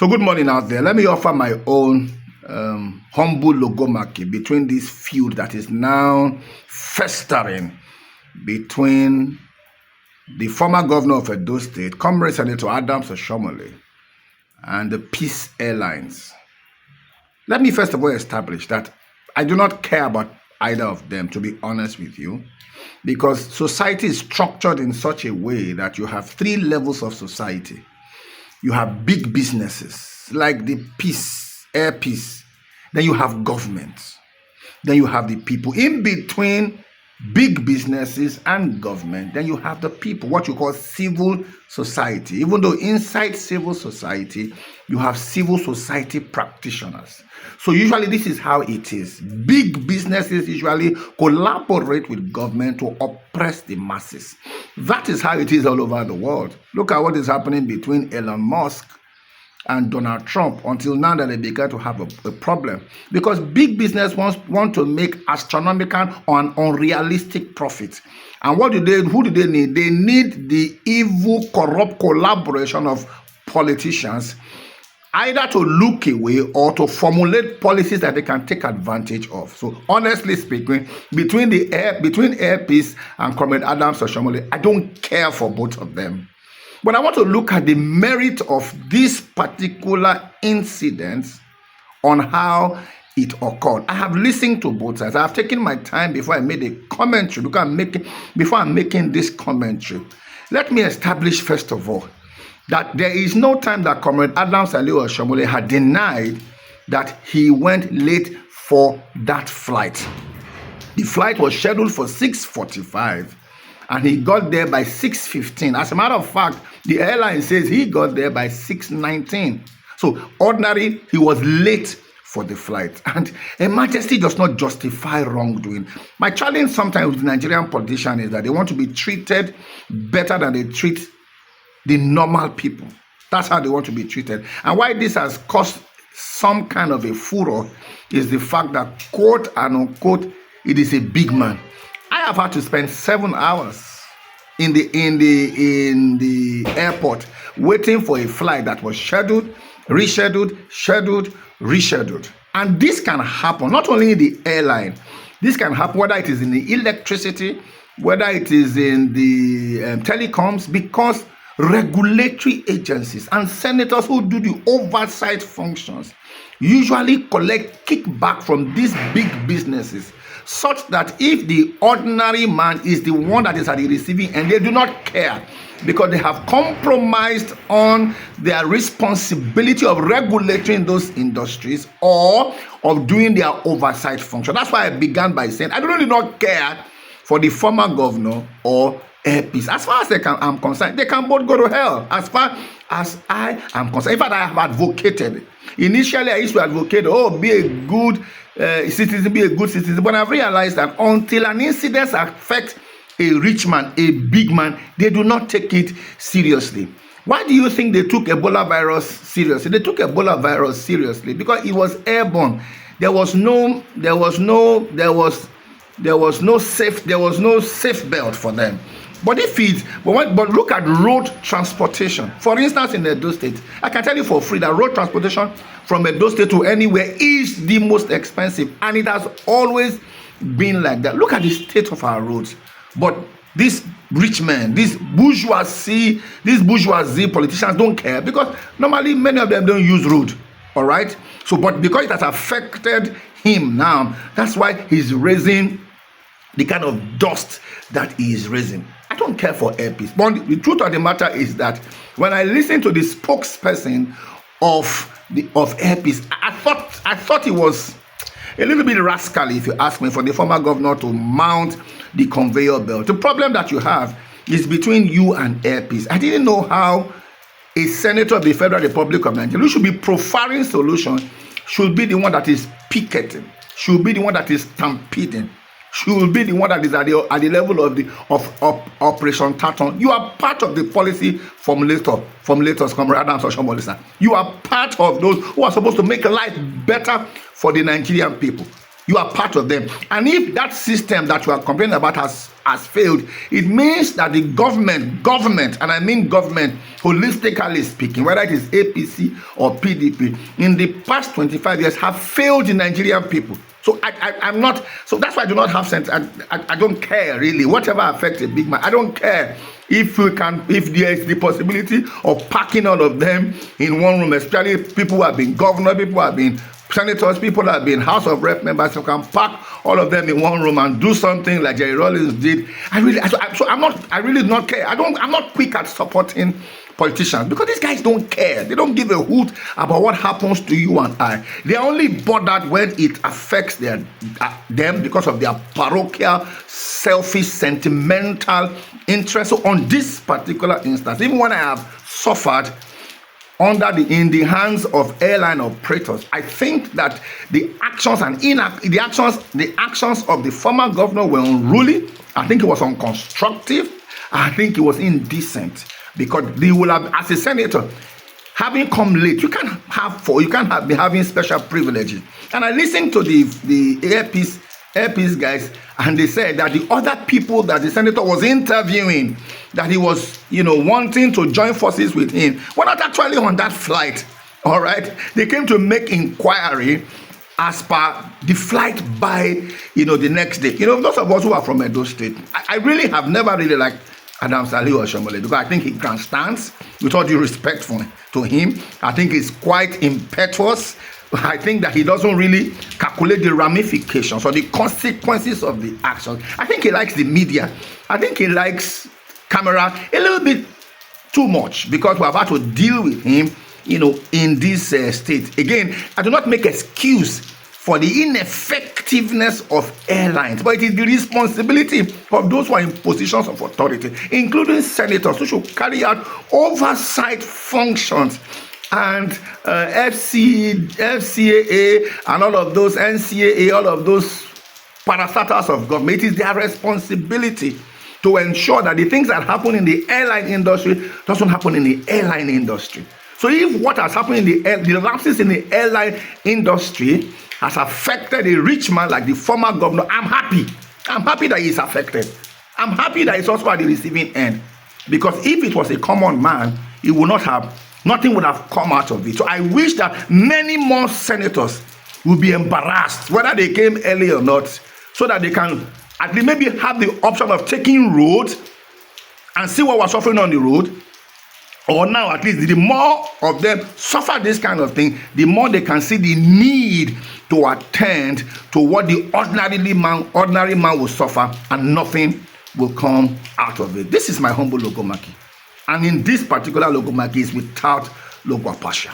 So good morning out there. Let me offer my own humble logomachy between this feud that is now festering between the former governor of Edo State, Comrade Senator Adams Oshiomhole, and the Peace Airlines. Let me first of all establish that I do not care about either of them, to be honest with you, because society is structured in such a way that you have three levels of society. You have big businesses like the Air Peace. Then you have governments. Then you have the people. In between big businesses and government, then you have the people, what you call civil society. Even though inside civil society, you have civil society practitioners. So usually this is how it is. Big businesses usually collaborate with government to oppress the masses. That is how it is all over the world. Look at what is happening between Elon Musk and Donald Trump until now that they began to have a problem. Because big business want to make astronomical and unrealistic profits. And who do they need? They need the evil, corrupt collaboration of politicians, either to look away or to formulate policies that they can take advantage of. So honestly speaking, between Air Peace and Comrade Adams Oshiomhole, I don't care for both of them. But I want to look at the merit of this particular incident on how it occurred. I have listened to both sides. I have taken my time before I made a commentary. Before I'm making this commentary, let me establish first of all that there is no time that Comrade Adams Oshiomhole had denied that he went late for that flight. The flight was scheduled for 6:45. And he got there by 6:15. As a matter of fact, the airline says he got there by 6:19. So ordinarily, he was late for the flight. And Her Majesty does not justify wrongdoing. My challenge sometimes with Nigerian politicians is that they want to be treated better than they treat the normal people. That's how they want to be treated. And why this has caused some kind of a furor is the fact that, quote and unquote, it is a big man. I have had to spend 7 hours in the airport waiting for a flight that was scheduled, rescheduled. And this can happen not only in the airline. This can happen whether it is in the electricity, whether it is in the telecoms, because regulatory agencies and senators who do the oversight functions usually collect kickback from these big businesses, such that if the ordinary man is the one that is at the receiving end, they do not care, because they have compromised on their responsibility of regulating those industries or of doing their oversight function. That's why I began by saying I really not care for the former governor or Air Peace. As far as I'm concerned, they can both go to hell. As far as I am concerned, in fact, I have advocated. Initially, I used to advocate, be a good citizen, but I've realized that until an incident affects a rich man, a big man, they do not take it seriously. Why do you think they took Ebola virus seriously? They took Ebola virus seriously because it was airborne. There was no safe belt for them. But look at road transportation. For instance, in Edo State, I can tell you for free that road transportation from Edo State to anywhere is the most expensive, and it has always been like that. Look at the state of our roads. But these rich men, these bourgeoisie politicians don't care, because normally many of them don't use road. All right. So, but because it has affected him now, that's why he's raising the kind of dust that he is raising. I don't care for Air Peace. But the truth of the matter is that when I listened to the spokesperson of Air Peace, I thought he was a little bit rascally, if you ask me, for the former governor to mount the conveyor belt. The problem that you have is between you and Air Peace. I didn't know how a senator of the Federal Republic of Nigeria, who should be profiling solutions, should be the one that is picketing, should be the one that is stampeding, should be the one that is at the level of Operation Tartan. You are part of the policy formulators, Comrade Adams Oshiomhole. You are part of those who are supposed to make life better for the Nigerian people. You are part of them. And if that system that you are complaining about has failed, it means that the government, and I mean government, holistically speaking, whether it is APC or PDP, in the past 25 years have failed the Nigerian people. So I'm not, so that's why I do not have sense. I don't care really. Whatever affects a big man, I don't care if there is the possibility of packing all of them in one room, especially people who have been governor, people who have been senators, people that have been House of Rep members, who can pack all of them in one room and do something like Jerry Rawlings did. I really do not care. I'm not quick at supporting politicians because these guys don't care. They don't give a hoot about what happens to you and I. They are only bothered when it affects them because of their parochial, selfish, sentimental interest. So on this particular instance, even when I have suffered in the hands of airline operators, I think that the actions of the former governor were unruly. I think it was unconstructive. I think it was indecent because they will have, as a senator, having come late, you can't be having special privileges. And I listened to the Airpeace guys, and they said that the other people that the senator was interviewing, that he was, wanting to join forces with him, were not actually on that flight. All right, they came to make inquiry as per the flight by, the next day. Those of us who are from Edo State, I really have never really liked Adams Aliyu Oshiomhole because I think he grandstands, with all due respect to him. I think he's quite impetuous. I think that he doesn't really calculate the ramifications or the consequences of the actions. I think he likes the media. I think he likes camera a little bit too much because we're about to deal with him, in this state. Again, I do not make excuse for the ineffectiveness of airlines, but it is the responsibility of those who are in positions of authority, including senators, who should carry out oversight functions, and FCAA and all of those, NCAA, all of those parastatals of government. It is their responsibility to ensure that the things that happen in the airline industry doesn't happen in the airline industry. So if what has happened in the lapses in the airline industry has affected a rich man like the former governor, I'm happy. I'm happy that he's affected. I'm happy that he's also at the receiving end. Because if it was a common man, nothing would have come out of it. So I wish that many more senators would be embarrassed, whether they came early or not, so that they can at least maybe have the option of taking road and see what was suffering on the road. Or now, at least, the more of them suffer this kind of thing, the more they can see the need to attend to what the ordinary man will suffer, and nothing will come out of it. This is my humble logomachy. And in this particular logomachy is without logo passion.